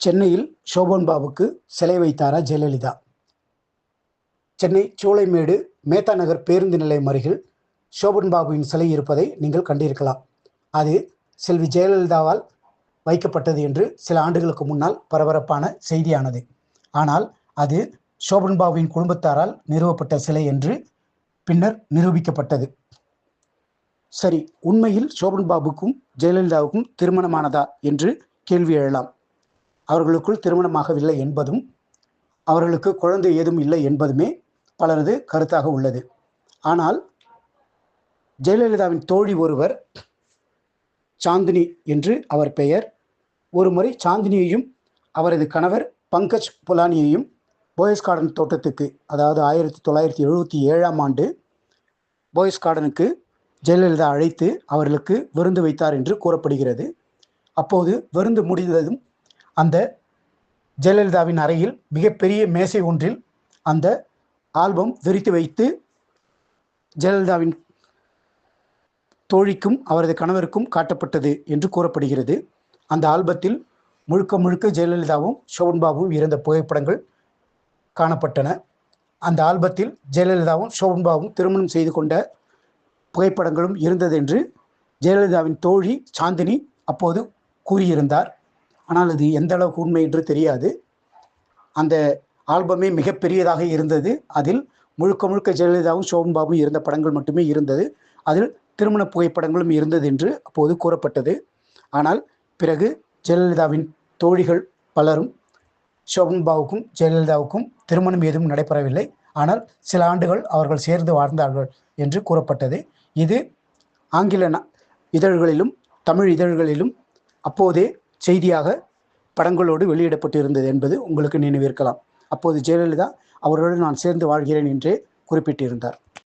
சென்னையில் சோபன் பாபுக்கு சிலை வைத்தாரா ஜெயலலிதா? சென்னை சூளைமேடு மேத்தா நகர் பேருந்து நிலையம் அருகில் சோபன் பாபுவின் சிலை இருப்பதை நீங்கள் கண்டிருக்கலாம். அது செல்வி ஜெயலலிதாவால் வைக்கப்பட்டது என்று சில ஆண்டுகளுக்கு முன்னால் பரபரப்பான செய்தியானது. ஆனால் அது சோபன் பாபுவின் குடும்பத்தாரால் நிறுவப்பட்ட சிலை என்று பின்னர் நிரூபிக்கப்பட்டது. சரி, உண்மையில் சோபன் பாபுக்கும் ஜெயலலிதாவுக்கும் திருமணமானதா என்று கேள்வி எழலாம். அவர்களுக்குள் திருமணமாகவில்லை என்பதும் அவர்களுக்கு குழந்தை ஏதும் இல்லை என்பதுமே பலரது கருத்தாக உள்ளது. ஆனால் ஜெயலலிதாவின் தோழி ஒருவர், சாந்தினி என்று அவர் பெயர், ஒருமுறை சாந்தினியையும் அவரது கணவர் பங்கஜ் புலானியையும் போயஸ் கார்டன் தோட்டத்துக்கு, அதாவது 1977ஆம் ஆண்டு போயஸ் கார்டனுக்கு ஜெயலலிதா அழைத்து அவர்களுக்கு விருந்து வைத்தார் என்று கூறப்படுகிறது. அப்போது விருந்து முடிந்ததும் அந்த ஜெயலலிதாவின் அறையில் மிகப்பெரிய மேசை ஒன்றில் அந்த ஆல்பம் விரித்து வைத்து ஜெயலலிதாவின் தோழிக்கும் அவரது கணவருக்கும் காட்டப்பட்டது என்று கூறப்படுகிறது. அந்த ஆல்பத்தில் முழுக்க முழுக்க ஜெயலலிதாவும் சோபன் பாபுவும் இருந்த புகைப்படங்கள் காணப்பட்டன. அந்த ஆல்பத்தில் ஜெயலலிதாவும் சோபன் பாபுவும் திருமணம் செய்து கொண்ட புகைப்படங்களும் இருந்தது என்று ஜெயலலிதாவின் தோழி சாந்தினி அப்போது கூறியிருந்தார். ஆனால் அது எந்த அளவுக்கு உண்மை என்று தெரியாது. அந்த ஆல்பமே மிகப்பெரியதாக இருந்தது. அதில் முழுக்க முழுக்க ஜெயலலிதாவும் சோபன் பாபுவும் இருந்த படங்கள் மட்டுமே இருந்தது. அதில் திருமண புகைப்படங்களும் இருந்தது என்று அப்போது கூறப்பட்டது. ஆனால் பிறகு ஜெயலலிதாவின் தோழிகள் பலரும் சோபன் பாபுக்கும் ஜெயலலிதாவுக்கும் திருமணம் ஏதும் நடைபெறவில்லை, ஆனால் சில ஆண்டுகள் அவர்கள் சேர்ந்து வாழ்ந்தார்கள் என்று கூறப்பட்டது. இது ஆங்கில இதழ்களிலும் தமிழ் இதழ்களிலும் அப்போதே செய்தியாக படங்களோடு வெளியிடப்பட்டு இருந்தது என்பது உங்களுக்கு நினைவிருக்கலாம். அப்போது ஜெயலலிதா அவர்களுடன் நான் சேர்ந்து வாழ்கிறேன் என்றே குறிப்பிட்டிருந்தார்.